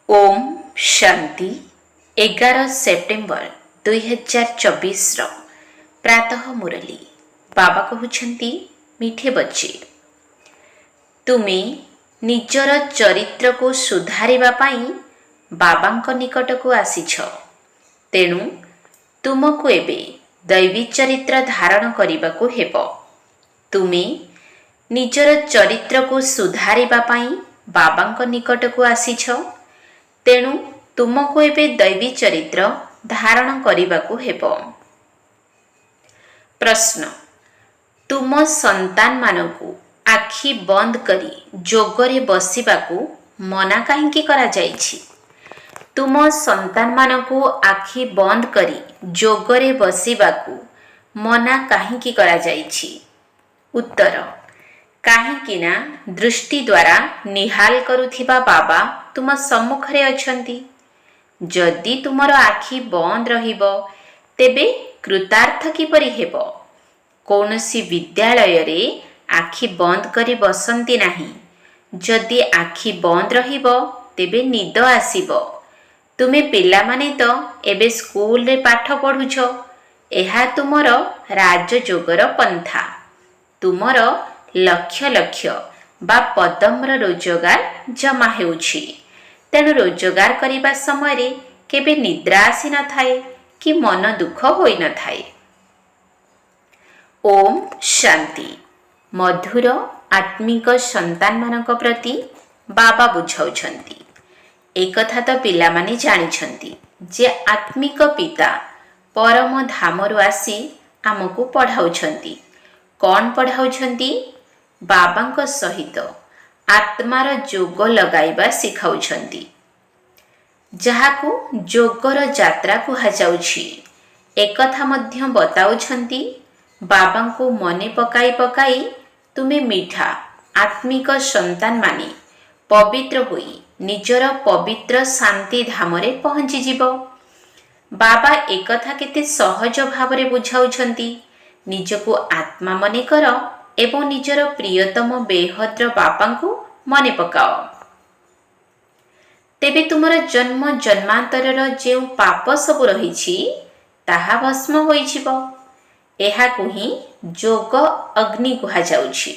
Om Shanti 11 September 2024 प्रातः मुरली बाबा कहउछंती मीठे बच्चे तुमे निजर चरित्र को सुधारिबा पाई बाबांक निकट को आसीछ। तेणु तुमको एबे दैवी चरित्र धारण करिबाको हेबो। तुमे निजर चरित्र को सुधारिबा पाई बाबांक निकट को आसीछ। तेणु तुमको एबे दैवी चरित्र धारण करिबाको हेबो। प्रश्न तुम संतान मानकु आखि बंद करी जोगरे बसिबाकू मना काहेकि करा जायछि? तुम संतान मानकु आखि बंद करी जोगरे बसिबाकू मना काहेकि करा जायछि? उत्तर काहेकि ना दृष्टि द्वारा निहाल करुथिबा बाबा तुम सम्मुखरे अछंती। जदि तुमर आखि बंद रहिबो तेबे कृतार्थ किपरि हेबो? कौनसी विद्यालय रे आखि बंद करी बसंती नाही। जदि आखि बंद रहिबो तेबे निद आसीबो। तुमे पिला माने तो एबे स्कूल रे पाठ पढुछ। एहा तुमर राजयोगर पंथा। तुमर लक्ष लक्ष बा पदम्र रोजगार जमा हेउछि। तेणु रोजगार करिबा समय रे केबे निद्रा आसी न थाए कि मन दुख होई न थाए। ओम शांति मधुर आत्मिक संतान मानक प्रति बाबा बुझाउछंती। एक कथा तो पिला माने जानिछंती जे आत्मिक पिता परम धामरु आसी आमको पढ़ाउछंती। कौन पढ़ाउछंती? बाबांक सहित आत्मार जोग लगाइबा सिखाउछंती, जहाकू जोगर यात्रा कुहा जाउछि। एक कथा मध्य बताउछंती बाबांको मने पकाई पकाई तुमे मीठा आत्मिक संतान माने पवित्र होई निजर पवित्र शांति धामरे पहुंची जिवो। बाबा एक कथा केते सहज भावरे बुझाउछंती। निजको आत्मा मने कर एवं निजर प्रियतम बेहद्र बापांको मने पकाओ। तेबे तुमर जन्म जन्मांतरर जे पाप सब रहिछि ताहा भस्म होई जिवो। एहाकु ही जोग अग्नि कुहा जाउछि।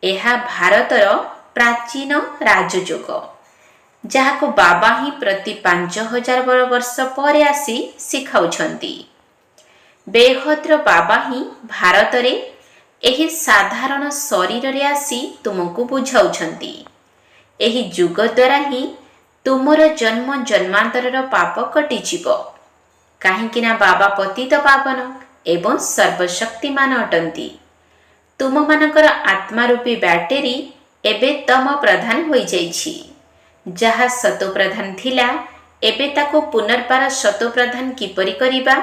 एहा भारतर प्राचीन राजयोग, जहाको बाबा ही प्रति 5000 वर्ष पर आसी सिखाउछंती। बेहद्र बाबा ही भारतरे एही साधारण शरीर रे आसी तुमको बुझाउछंती। एही जुग द्वारा ही तुमर जन्म जन्मांतरर पाप कटि जिवो। काहेकि ना बाबा पतित पावन एवं सर्वशक्तिमान अटंती। तुम मानकर आत्मा रूपी बैटेरी एबे तम प्रधान होई जाइछि। जहा सतो प्रधान थिला एबे ताको पुनर्बार सतो प्रधान किपरि करिबा?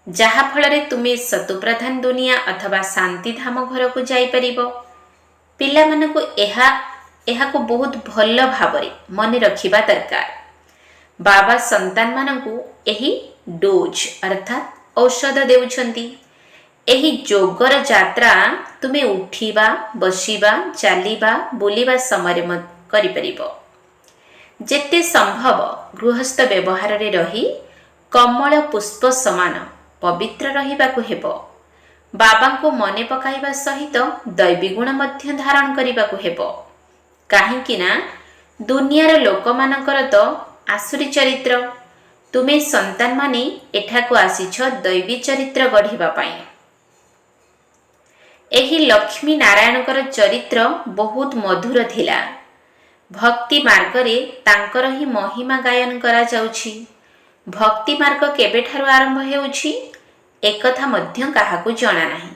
जहा फलरे तुमे सतो प्रधान दुनिया अथवा शांति धाम घर को जाई परिबो। पिला मानकु एहा को बहुत भल भावरे मने रखिबा दरकार। बाबा संतान मानकु एही डोज अर्थात औषध देउछंती। एही जोगर यात्रा तुमे उठिबा बसिबा चालिबा बोलिबा समय करि परिबो। जेते संभव गृहस्थ व्यवहार रे रही कमल पुष्प समान पवित्र रहिबाकु हेबो। बाबांको मने पकाइबा सहित दैवी गुण मध्य धारण करिबाकु हेबो। काहेकि ना दुनियार लोक मानकर तो आसुरी चरित्र। तुमे संतान माने एठाको आसीछ दैवी चरित्र गढ़िबा पाई। एही लक्ष्मी नारायणकर चरित्र बहुत मधुर थिला। भक्ति मार्ग रे तांकर ही महिमा गायन करा जाउछि। भक्ति मार्ग केबेठारु आरंभ हेउछि एक कथा मध्य काहाकू जणा नाही।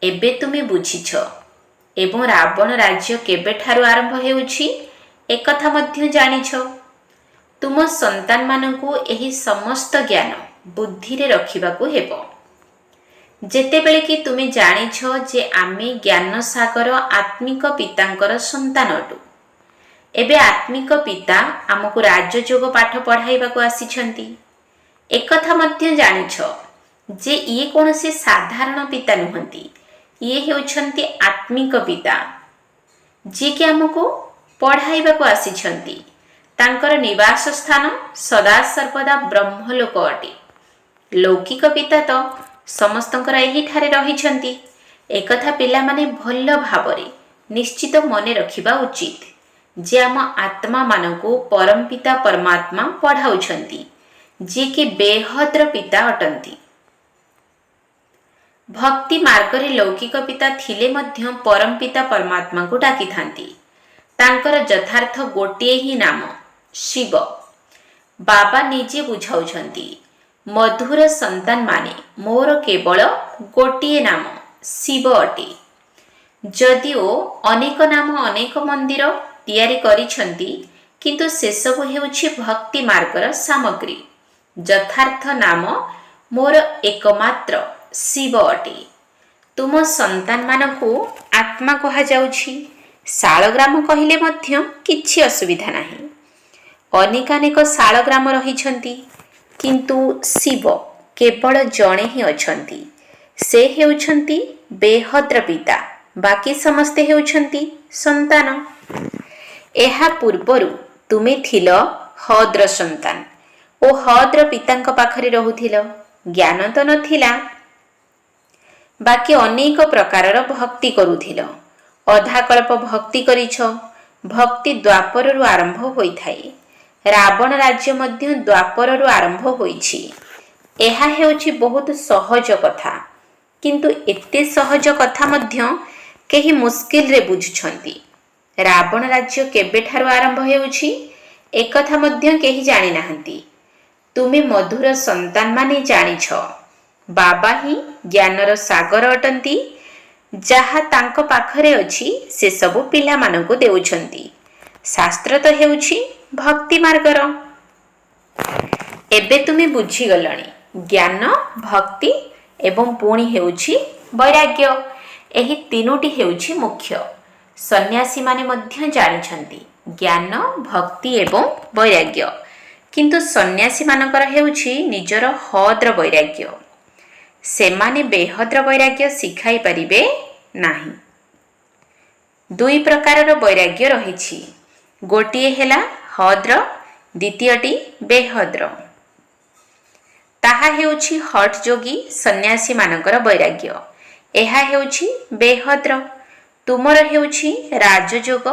एबे तुमे बुझिछ। एवं रावण राज्य केबेठारु आरंभ हेउछि एक कथा मध्य जानिछ। तुम संतान मानकू एही समस्त ज्ञान बुद्धि रे रखिबाकू हेबो। जेतेबेले कि तुमे जानिछ जे आमे ज्ञान सागर आत्मिक पितांकर संतान अटु। एबे आत्मिक पिता आमको राजयोग पाठ पढ़ाइबाकू आसीछंती। एक कथा मध्य जानिछ जे ये कौनसी साधारण पिता नुहंती। ये हेउछंती आत्मिक पिता, जे कि आमको ପଢ଼ାଇବାକୁ ଆସିଛନ୍ତି। ତାଙ୍କର ନିବାସ ସ୍ଥାନ ସଦାସର୍ବଦା ବ୍ରହ୍ମଲୋକ ଅଟେ। ଲୌକିକ ପିତା ତ ସମସ୍ତଙ୍କର ଏହିଠାରେ ରହିଛନ୍ତି। ଏକଥା ପିଲାମାନେ ଭଲ ଭାବରେ ନିଶ୍ଚିତ ମନେ ରଖିବା ଉଚିତ ଯେ ଆମ ଆତ୍ମାମାନଙ୍କୁ ପରମପିତା ପରମାତ୍ମା ପଢ଼ାଉଛନ୍ତି, ଯିଏକି ବେହଦ୍ର ପିତା ଅଟନ୍ତି। ଭକ୍ତି ମାର୍ଗରେ ଲୌକିକ ପିତା ଥିଲେ ମଧ୍ୟ ପରମପିତା ପରମାତ୍ମାଙ୍କୁ ଡାକିଥାନ୍ତି। ତାଙ୍କର ଯଥାର୍ଥ ଗୋଟିଏ ହିଁ ନାମ ଶିବ। ବାବା ନିଜେ ବୁଝାଉଛନ୍ତି, ମଧୁର ସନ୍ତାନମାନେ ମୋର କେବଳ ଗୋଟିଏ ନାମ ଶିବ ଅଟେ। ଯଦିଓ ଅନେକ ନାମ ଅନେକ ମନ୍ଦିର ତିଆରି କରିଛନ୍ତି, କିନ୍ତୁ ସେସବୁ ହେଉଛି ଭକ୍ତି ମାର୍ଗର ସାମଗ୍ରୀ। ଯଥାର୍ଥ ନାମ ମୋର ଏକମାତ୍ର ଶିବ ଅଟେ। ତୁମ ସନ୍ତାନମାନଙ୍କୁ ଆତ୍ମା କୁହାଯାଉଛି। ଶାଳଗ୍ରାମ କହିଲେ ମଧ୍ୟ କିଛି ଅସୁବିଧା ନାହିଁ। ଅନେକାନେକ ଶାଳଗ୍ରାମ ରହିଛନ୍ତି, କିନ୍ତୁ ଶିବ କେବଳ ଜଣେ ହିଁ ଅଛନ୍ତି। ସେ ହେଉଛନ୍ତି ବେହଦ୍ର ପିତା, ବାକି ସମସ୍ତେ ହେଉଛନ୍ତି ସନ୍ତାନ। ଏହା ପୂର୍ବରୁ ତୁମେ ଥିଲ ହଦ୍ର ସନ୍ତାନ ଓ ହଦ୍ର ପିତାଙ୍କ ପାଖରେ ରହୁଥିଲ। ଜ୍ଞାନ ତ ନଥିଲା, ବାକି ଅନେକ ପ୍ରକାରର ଭକ୍ତି କରୁଥିଲ। ଅଧାକଳ୍ପ ଭକ୍ତି କରିଛ। ଭକ୍ତି ଦ୍ୱାପରରୁ ଆରମ୍ଭ ହୋଇଥାଏ। ରାବଣ ରାଜ୍ୟ ମଧ୍ୟ ଦ୍ୱାପରରୁ ଆରମ୍ଭ ହୋଇଛି। ଏହା ହେଉଛି ବହୁତ ସହଜ କଥା, କିନ୍ତୁ ଏତେ ସହଜ କଥା ମଧ୍ୟ କେହି ମୁସ୍କିଲରେ ବୁଝୁଛନ୍ତି। ରାବଣ ରାଜ୍ୟ କେବେଠାରୁ ଆରମ୍ଭ ହେଉଛି ଏକଥା ମଧ୍ୟ କେହି ଜାଣିନାହାନ୍ତି। ତୁମେ ମଧୁର ସନ୍ତାନମାନେ ଜାଣିଛ, ବାବା ହିଁ ଜ୍ଞାନର ସାଗର ଅଟନ୍ତି। ଯାହା ତାଙ୍କ ପାଖରେ ଅଛି ସେସବୁ ପିଲାମାନଙ୍କୁ ଦେଉଛନ୍ତି। ଶାସ୍ତ୍ର ତ ହେଉଛି ଭକ୍ତି ମାର୍ଗର। ଏବେ ତୁମେ ବୁଝିଗଲଣି, ଜ୍ଞାନ, ଭକ୍ତି ଏବଂ ପୁଣି ହେଉଛି ବୈରାଗ୍ୟ। ଏହି ତିନୋଟି ହେଉଛି ମୁଖ୍ୟ। ସନ୍ନ୍ୟାସୀମାନେ ମଧ୍ୟ ଜାଣିଛନ୍ତି ଜ୍ଞାନ, ଭକ୍ତି ଏବଂ ବୈରାଗ୍ୟ, କିନ୍ତୁ ସନ୍ନ୍ୟାସୀମାନଙ୍କର ହେଉଛି ନିଜର ହଦ୍ର ବୈରାଗ୍ୟ। ସେମାନେ ବେହଦ୍ର ବୈରାଗ୍ୟ ଶିଖାଇ ପାରିବେ ନାହିଁ। ଦୁଇ ପ୍ରକାରର ବୈରାଗ୍ୟ ରହିଛି। ଗୋଟିଏ ହେଲା ହଦ୍ର, ଦ୍ୱିତୀୟଟି ବେହଦ୍ର। ତାହା ହେଉଛି ହଠ୍ ଯୋଗୀ ସନ୍ନ୍ୟାସୀମାନଙ୍କର ବୈରାଗ୍ୟ। ଏହା ହେଉଛି ବେହଦ୍ର। ତୁମର ହେଉଛି ରାଜଯୋଗ।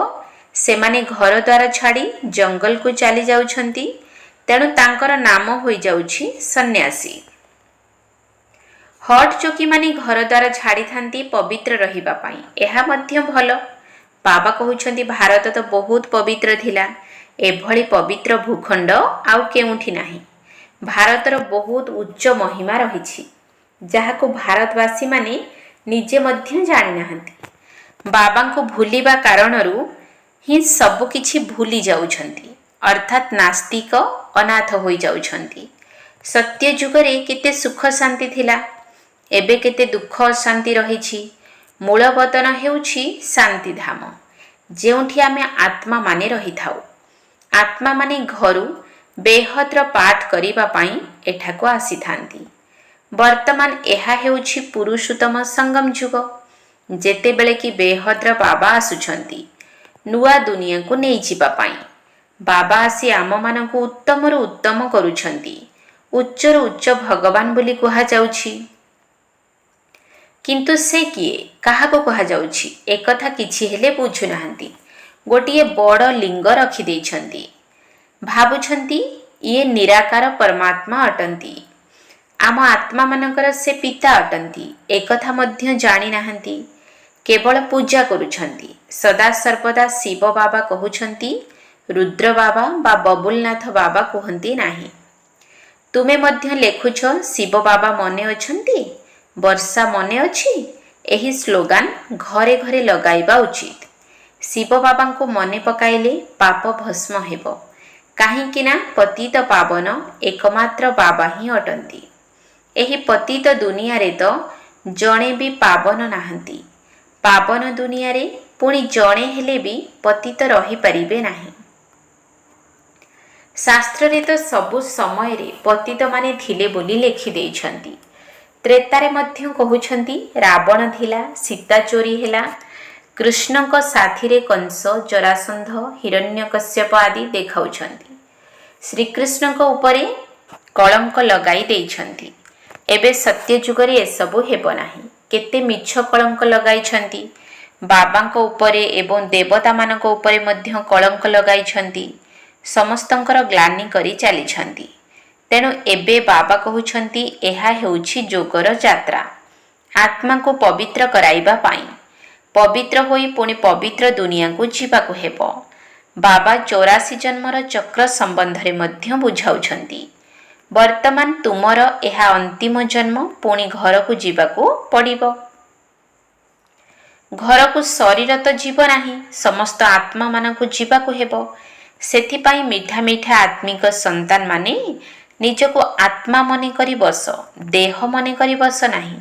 ସେମାନେ ଘରଦ୍ୱାର ଛାଡ଼ି ଜଙ୍ଗଲକୁ ଚାଲି ଯାଉଛନ୍ତି, ତେଣୁ ତାଙ୍କର ନାମ ହୋଇଯାଉଛି ସନ୍ନ୍ୟାସୀ। ହଠ୍ ଯୋଗୀମାନେ ଘରଦ୍ୱାର ଛାଡ଼ିଥାନ୍ତି ପବିତ୍ର ରହିବା ପାଇଁ। ଏହା ମଧ୍ୟ ଭଲ। ବାବା କହୁଛନ୍ତି ଭାରତ ତ ବହୁତ ପବିତ୍ର ଥିଲା। ଏଭଳି ପବିତ୍ର ଭୂଖଣ୍ଡ ଆଉ କେଉଁଠି ନାହିଁ। ଭାରତର ବହୁତ ଉଚ୍ଚ ମହିମା ରହିଛି, ଯାହାକୁ ଭାରତବାସୀମାନେ ନିଜେ ମଧ୍ୟ ଜାଣିନାହାନ୍ତି। ବାବାଙ୍କୁ ଭୁଲିବା କାରଣରୁ ହିଁ ସବୁ କିଛି ଭୁଲି ଯାଉଛନ୍ତି, ଅର୍ଥାତ୍ ନାସ୍ତିକ, ଅନାଥ ହୋଇଯାଉଛନ୍ତି। ସତ୍ୟ ଯୁଗରେ କେତେ ସୁଖ ଶାନ୍ତି ଥିଲା, ଏବେ କେତେ ଦୁଃଖ ଅଶାନ୍ତି ରହିଛି। ମୂଳବତନ ହେଉଛି ଶାନ୍ତିଧାମ, ଯେଉଁଠି ଆମେ ଆତ୍ମାମାନେ ରହିଥାଉ। ଆତ୍ମାମାନେ ଘରୁ ବେହଦ୍ର ପାଠ କରିବା ପାଇଁ ଏଠାକୁ ଆସିଥାନ୍ତି। ବର୍ତ୍ତମାନ ଏହା ହେଉଛି ପୁରୁଷୋତ୍ତମ ସଙ୍ଗମ ଯୁଗ, ଯେତେବେଳେ କି ବେହଦ୍ର ବାବା ଆସୁଛନ୍ତି ନୂଆ ଦୁନିଆକୁ ନେଇଯିବା ପାଇଁ। ବାବା ଆସି ଆମମାନଙ୍କୁ ଉତ୍ତମରୁ ଉତ୍ତମ କରୁଛନ୍ତି। ଉଚ୍ଚରୁ ଉଚ୍ଚ ଭଗବାନ ବୋଲି କୁହାଯାଉଛି, କିନ୍ତୁ ସେ କିଏ, କାହାକୁ କୁହାଯାଉଛି ଏକଥା କିଛି ହେଲେ ବୁଝୁନାହାନ୍ତି। ଗୋଟିଏ ବଡ଼ ଲିଙ୍ଗ ରଖିଦେଇଛନ୍ତି। ଭାବୁଛନ୍ତି ଇଏ ନିରାକାର ପରମାତ୍ମା ଅଟନ୍ତି। ଆମ ଆତ୍ମାମାନଙ୍କର ସେ ପିତା ଅଟନ୍ତି, ଏକଥା ମଧ୍ୟ ଜାଣିନାହାନ୍ତି। କେବଳ ପୂଜା କରୁଛନ୍ତି। ସଦାସର୍ବଦା ଶିବ ବାବା କହୁଛନ୍ତି, ରୁଦ୍ର ବାବା ବା ବବୁଲନାଥ ବାବା କୁହନ୍ତି ନାହିଁ। ତୁମେ ମଧ୍ୟ ଲେଖୁଛ ଶିବ ବାବା ମନେ ଅଛନ୍ତି, ବର୍ଷା ମନେ ଅଛି। ଏହି ସ୍ଲୋଗାନ ଘରେ ଘରେ ଲଗାଇବା ଉଚିତ। ଶିବ ବାବାଙ୍କୁ ମନେ ପକାଇଲେ ପାପ ଭସ୍ମ ହେବ, କାହିଁକି ନା ପତିତ ପାବନ ଏକମାତ୍ର ବାବା ହିଁ ଅଟନ୍ତି। ଏହି ପତିତ ଦୁନିଆରେ ତ ଜଣେ ବି ପାବନ ନାହାନ୍ତି। ପାବନ ଦୁନିଆରେ ପୁଣି ଜଣେ ହେଲେ ବି ପତିତ ରହିପାରିବେ ନାହିଁ। ଶାସ୍ତ୍ରରେ ତ ସବୁ ସମୟରେ ପତିତମାନେ ଥିଲେ ବୋଲି ଲେଖିଦେଇଛନ୍ତି। ତ୍ରେତାରେ ମଧ୍ୟ କହୁଛନ୍ତି ରାବଣ ଥିଲା, ସୀତା ଚୋରି ହେଲା, कृष्णଙ୍କ साथीरे कंस जरासंध हिरण्यकश्यप आदि देखाउछन्ति। श्रीकृष्णଙ୍କ उपरे कलंक लगाई देइछन्ति। एबे सत्य जुगरे एसबु हेब नाही। केते मिछ कलंक लगाइछन्ति। बाबाଙ୍କ उपरे एवं देवता मानक उपरे मध्य कलंक लगाइछन्ति। समस्तंकर ग्लानि करी चलीछन्ति। तेणु एबे बाबा कहउछन्ति एहा हेउछि जोगर यात्रा। आत्मा को पवित्र कराइबा पाई पवित्र होई पुणी पवित्र दुनिया को जीवाकु हेबो। बाबा 84 जन्मर चक्र संबंधरे मध्य बुझाउछन्ति। वर्तमान तुमर एहा अंतिम जन्म पुणी घर को जीवाकु पड़िबो। घर को शरीर तो जीव नाही, समस्त आत्मा मानकु जीवाकु हेबो। सेथिपाई मीठा मीठा आत्मिक संतान माने निजको आत्मा मने करी बस, देह मने करी बस नाही।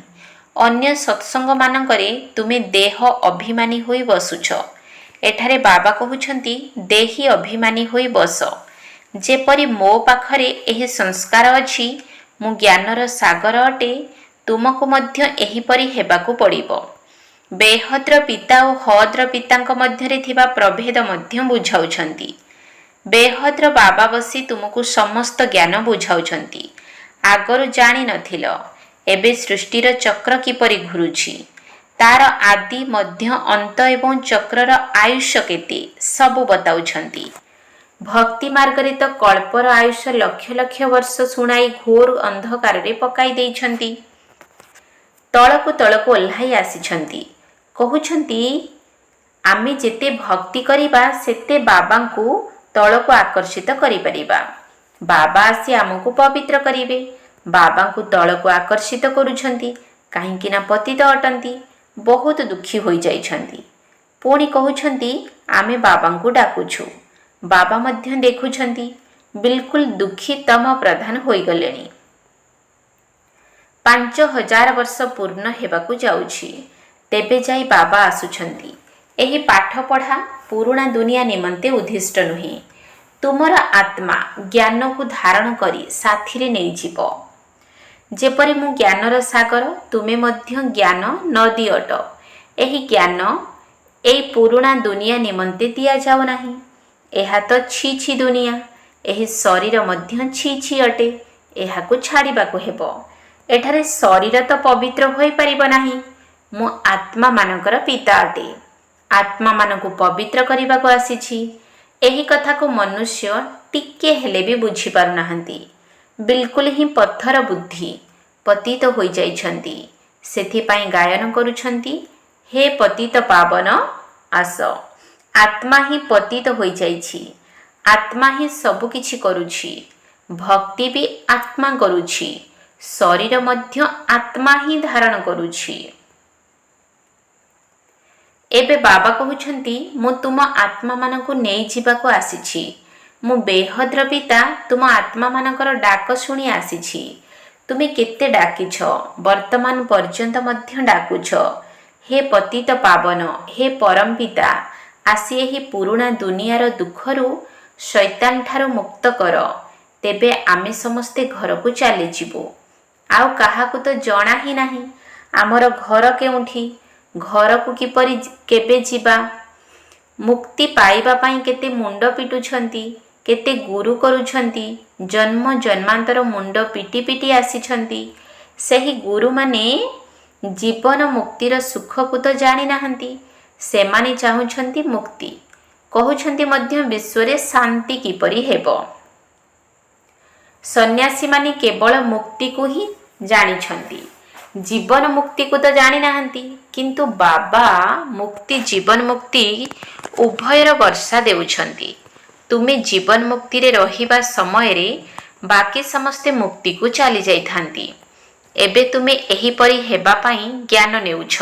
अन्य सत्संग मानकरे तुमे देह अभिमानी होई बसुछ। एठारे बाबा कहउछन्ति देही अभिमानी होई बस। जेपरि मो पाखरे एही संस्कार अछि, मु ज्ञानर सागर अटे, तुमको मध्य एहीपरि हेबाकु पड़िबो। बेहद्र पिता और हद्र पितांक मध्यरे थिबा प्रभेद मध्य बुझाउछन्ति। बेहद्र बाबा बसी तुमको समस्त ज्ञान बुझाउछन्ति। आगरु जानि नथिल, एबे सृष्टिर चक्र किपरि घुरुछि, तार आदि मध्य अंत एवं चक्रर आयुष्य केते सबु बताउछन्ति। भक्ति मार्गरे तो कल्पर आयुष्य लक्ष लक्ष वर्ष सुनाई घोर अंधकार रे पकाई देइछन्ति। तळकु ओल्हाई आसिछन्ति। कहउछन्ति आमे जेते भक्ति करिबा सेते बाबांकु तळकु आकर्षित करि परिबा। बाबा आसी आमको पवित्र करिवे। बाबांकु तळकु आकर्षित करूछन्ति काहेकि ना पतित अटन्ति। बहुत दुखी होई जाइछन्ति। पुणी कहउछन्ति आमे बाबांकु डाकुछु। बाबा मध्य देखुछन्ति बिल्कुल दुखी तम प्रधान होई गलेनी। 5000 वर्ष पूर्ण हेबाकु जाउछि। तेबे जाई बाबा आसुछन्ति। एही पाठ पढ़ा पुराणा दुनिया निमंते उद्दिष्ट नुहे। तुमर आत्मा ज्ञान को धारण करी साथी रे नै जीवो। जेपरि मु ज्ञानर सागर, तुमे मध्य ज्ञान नदी अट। एही ज्ञान एई पुराणा दुनिया निमंते दिया जाउ नाही। एहा तो छी छी दुनिया। एही शरीर मध्य छी छी अटे। एहाकु छाड़िबाकु हेबो। एठारे शरीर तो पवित्र होई परिबो नाही। मु आत्मा मानकर पिता अटे। आत्मा मानकु पवित्र करिबाकु आसीछि। एही कथा को मनुष्य टिके हेले भी बुझी पारु नाहंती। बिल्कुल ही पत्थर बुद्धि पतित होई जाइछन्ति। सेथिपाई गायन करूछन्ति हे पतित पावन आस। आत्मा ही पतित होई जाइछि। आत्मा ही सबु किछि करूछि। भक्ति भी आत्मा करूछि। शरीर मध्य आत्मा ही धारण करूछि। एबे बाबा कहउछन्ति मु तुम आत्मा मानकु नै जीवाकु आसीछि। मु बेहद्र पिता तुम आत्मा मानकर डाक शुणी आसीछि। तुमे केते डाकिछ, वर्तमान पर्यंत मध्य डाकुछ। हे पतित पावन, हे परम पिता, आसी एही पुराणा दुनियार दुखरु शैतान ठारू मुक्त कर। तेबे आमे समस्ते घर को चली जीवु। आउ काहाकु तो जणा ही नाही आमर घर केउठी, घर को किपरि केबे जीवा। मुक्ति पाइबा पाई केते मुंड पिटुछन्ति, केते गुरु करूछन्ति। जन्म जन्मांतर मुंड पिटी पिटी आसीछन्ति। सेही गुरु माने जीवन मुक्तिर सुख को तो जानि नाहंती। सेमाने चाहुछन्ति मुक्ति। कहउछन्ति मध्य विश्वरे शांति किपरि हेबो। सन्यासी माने केवल मुक्ति को ही जानिछन्ति, जीवन मुक्ति को तो जानि नाहंती। किंतु बाबा मुक्ति जीवन मुक्ति उभयर वर्षा देउछन्ति। तुमे जीवन मुक्ति रे रहिबा समय रे बाकी समस्ते मुक्ति को चली जाइथांती। एबे तुमे एही परि हेबा पाई ज्ञान नेउछ।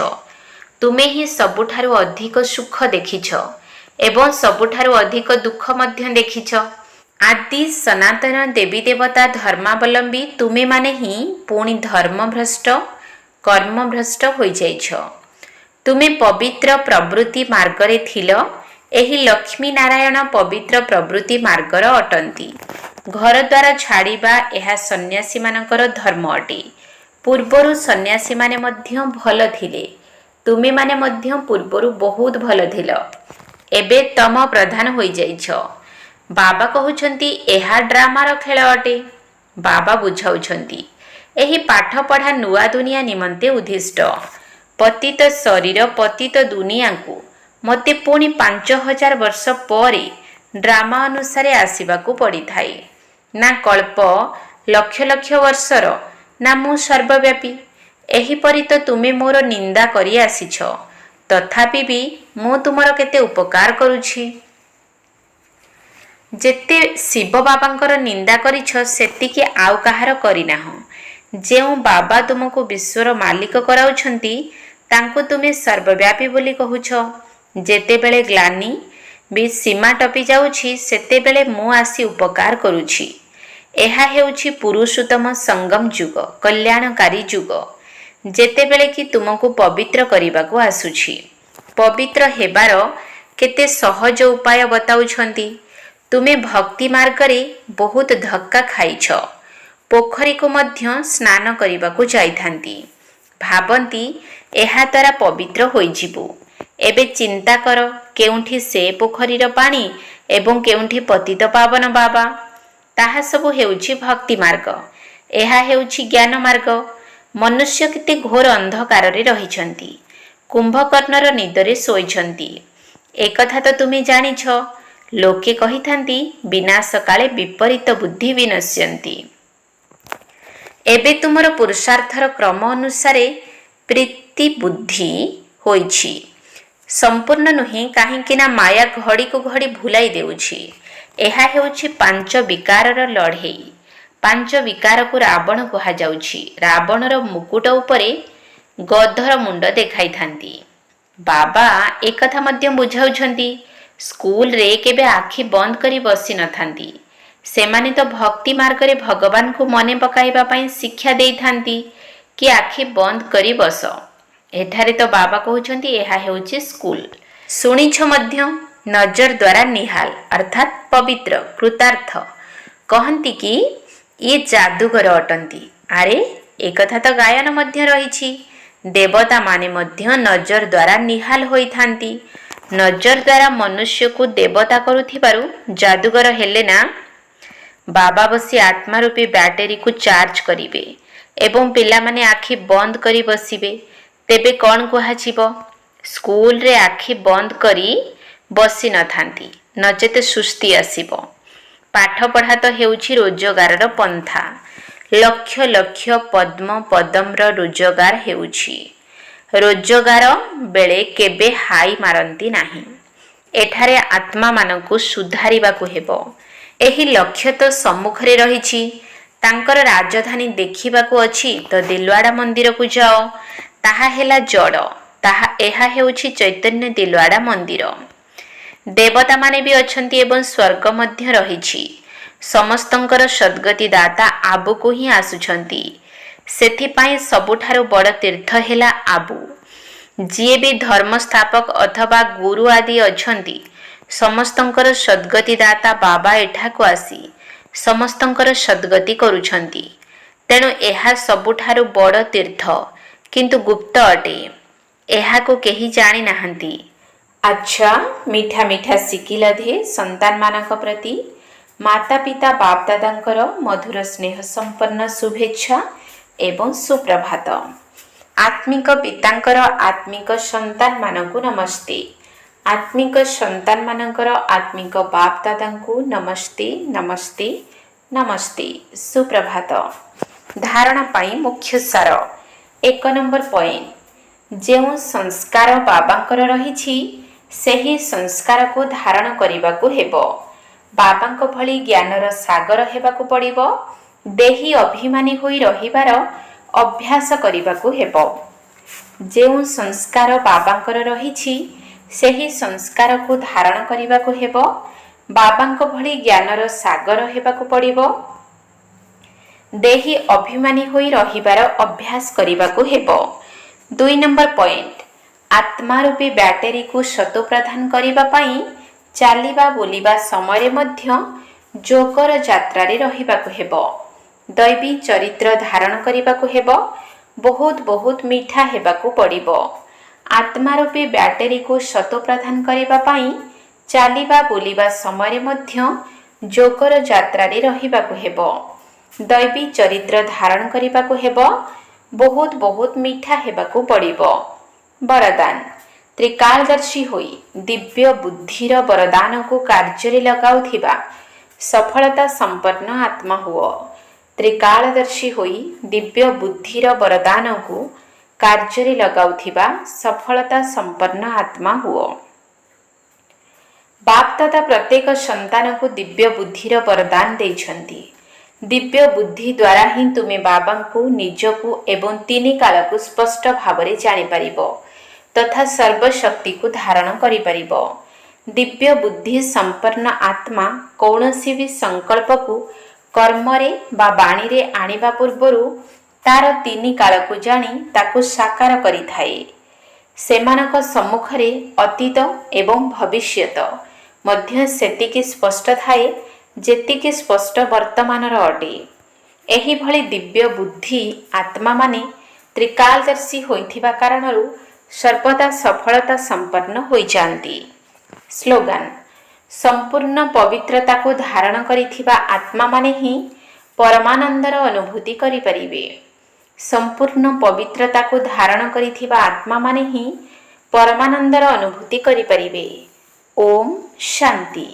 तुमे ही सबुठारु अधिक सुख देखिछ एवं सबुठारु अधिक दुख मध्य देखिछ। आदि सनातन देवी देवता धर्मावलंबी तुमे माने ही पुणी धर्म भ्रष्ट कर्म भ्रष्ट होई जाइछ। तुमे पवित्र प्रवृत्ति मार्गरे थिल। एही लक्ष्मी नारायण पवित्र प्रवृत्ति मार्गर अटंती। घर द्वारा छाड़िबा एहा सन्यासी मानकर धर्म अटे। पूर्वरु सन्यासी माने मध्य भल थिले, तुमे माने मध्य पूर्वरु बहुत भल थिल, एबे तम प्रधान होई जाइछ। बाबा कहउछंती एहा ड्रामार खेल अटे। बाबा बुझाउछंती एही पाठ पढ़ा नुआ दुनिया निमंते उद्दिष्ट। पतित शरीर पतित दुनिया को मते पुणी 5000 वर्ष परे ड्रामा अनुसारे आसीबाकू पड़ी थाए। ना कल्प लक्ष लक्ष वर्षर ना मु सर्वव्यापी। एहीपरि तो तुमे मोर निंदा करी आसीछ, तथापि भी मु तुमर केते उपकार करूछि। जेते शिव बाबांकर निंदा करिछ सेतिके आउ कहार करिनाह। जेउ बाबा तुमको विश्वर मालिक कराउछंती तांको तुमे सर्वव्यापी बोली कहुछ। जेतेबेले ग्लानी भी सीमा टपी जाउछि सेतेबेले मु आसी उपकार करूछि। एहा हेउछि पुरुषोत्तम संगम युग, कल्याणकारी युग, जेतेबेले कि तुमको पवित्र करिबाकू आसुछि। पवित्र हेबार केते सहज उपाय बताउछंती। तुमे भक्ति मार्गरे बहुत धक्का खाइछ। पोखरी को मध्य स्नान करिबाकू जाइथांती, भाबंती एहा द्वारा पवित्र होई जिवु। एबे चिंता कर केउंठी से पोखरीर पानी एवं केउंठी पतित पावन बाबा। ताहा सबु हेउछि भक्ति मार्ग, एहा हेउछि ज्ञान मार्ग। मनुष्य केते घोर अंधकार रे रहिछंती, कुंभकर्णर निदरे सोइछंती। एकथा तो तुमे जानिछ, लोके कहिथांती विनाश काले विपरीत बुद्धि विनश्यन्ति। एबे तुमर पुरुषार्थर क्रम अनुसारे प्रीति बुद्धि होइछि। संपूर्ण नुहे काहेकि ना माया घड़ी को घड़ी भुलाई देउछि। एहा हेउछि 5 विकारर लढ़ेई। 5 विकार को रावण कहा जाउछि। रावणर मुकुट उपरे गधर मुंड देखाई थांती। बाबा एकथा मध्य बुझाउछंती, स्कूल रे केबे आखि बंद करी बसी न थांती। सेमाने तो भक्ति मार्ग रे भगवान को मने पकाइबा पई शिक्षा देई थांती कि आखि बंद करी बस। एठारे तो बाबा कहउछंती एहा हेउछि स्कूल। सुनिछ मध्य नजर द्वारा निहाल अर्थात पवित्र कृतार्थ कहंती कि ये जादूगर अटंती। अरे एकथा तो गायन मध्य रहिछि। देवता माने मध्य नजर द्वारा निहाल होई थांती। नजर द्वारा मनुष्य को देवता करुथिबारु जादूगर हेले ना। बाबा बसी आत्मा रूपी बैटरी को चार्ज करिवे एवं पिला माने आखि बंद करी बसिबे। तेबे कौन कुहाजिबो? स्कूल रे आखि बंद करी बसी न थांती, नचेत सुस्ती आसीबो। पाठ पढ़ा तो हेउछि रोजगारर पंथा। लक्ष लक्ष पद्म पदम्र रोजगार हेउछि। रोजगार बेले केबे हाई मारंती नाही। एठारे आत्मा मानकु सुधारिबाकू हेबो। एही लक्ष्य तो सम्मुखरे रहिछि। तांकर राजधानी देखिबाकू अछि तो दिलवाड़ा मंदिर को जाओ। ताहा हेला जड़, ताहा एहा हेउछि चैतन्य दिलवाड़ा मंदिर। देवता माने भी अछंती एवं स्वर्ग मध्य रहिछि। समस्तंकर सद्गति दाता आबु को ही आसुछंती। सेथिपाई सबुठारु बड़ तीर्थ हेला आबु। जिए भी धर्म स्थापक अथवा गुरु आदि अछंती समस्तंकर सद्गति दाता बाबा एठाकू आसी समस्तंकर सद्गति करुछंती। तेणु एहा सबुठारु बड़ तीर्थ किंतु गुप्त अटे। एहाकू केही जानि नाहंती। अच्छा मीठा मीठा सिकिलधे संतान मानक प्रति माता पिता बाप दादांकर मधुर स्नेह संपन्न शुभेच्छा एवं सुप्रभात। आत्मिक पितांकर आत्मिक संतान मानकू नमस्ते। आत्मिक संतान मानकर आत्मिक बाप दादांकू नमस्ते नमस्ते नमस्ते सुप्रभात। धारणा पाई मुख्य सार। 1 नंबर पॉइंट, जेउ संस्कार बाबांकर रहिछि सेही संस्कार को धारण करिबाकू हेबो। बाबांक भली ज्ञानर सागर हेबाकू पड़िबो। देही अभिमानी होई रहिबार अभ्यास करिबाकू हेबो। जेउ संस्कार बाबांकर रहिछि सेही संस्कार को धारण करिबाकू हेबो। बाबांक भली ज्ञानर सागर हेबाकू पड़िबो। देही अभिमानी होई रहिबार अभ्यास करिबाकू हेबो। 2 नंबर पॉइंट, आत्मा रूपी बैटरी को शत प्रदान करिबा पई चालिबा बोलिबा समय मध्य जोगर यात्रा रे रहिबाकू हेबो। दैवी चरित्र धारण करिबाकू हेबो। बहुत बहुत मीठा हेबाकू पड़िबो। आत्मा रूपी बैटेरी को शत प्रदान करने पाई चलिबा बुलिबा समय मध्य जोगर यात्रा रहिबाकु हेबो। दैवी चरित्र धारण करिबाकु हेबो। बहुत बहुत मीठा हेबाकु पड़िबो। वरदान त्रिकालदर्शी होई दिव्य बुद्धिर वरदान को कार्य लगाउथिबा सफलता संपन्न आत्मा हुओ। त्रिकालदर्शी होई दिव्य बुद्धिर वरदान को कार्य लगाउथिबा सफलता संपन्न आत्मा हुओ। बाप दादा प्रत्येक संतान को दिव्य बुद्धिर वरदान देइछंती। दिव्य बुद्धि द्वारा ही तुमे बाबा को निजकु एवं तीन काल को स्पष्ट भाव में जानी पारिबो तथा सर्वशक्ति को धारण करि पारिबो। दिव्य बुद्धि संपन्न आत्मा कौनसी भी संकल्प को कर्म रे बा बाणी रे आनिबा पूर्वरु तार तीन काल को जानी ताकु साकार करि थाए। सेमानक सम्मुख रे अतीत एवं भविष्यत मध्य सेतिकी स्पष्ट थाए जेतिकी स्पष्ट वर्तमानर अटे। एही भली दिव्य बुद्धि आत्मा माने त्रिकालदर्शी होइथिबा कारणरु सर्वदा सफलता संपन्न होई जांती। स्लोगान संपूर्ण पवित्रता को धारण करिथिबा आत्मा माने ही परमानंदर अनुभूति करि परिबे। संपूर्ण पवित्रता को धारण करिथिबा आत्मा माने ही परमानंदर अनुभूति करि परिबे। ओम शांति।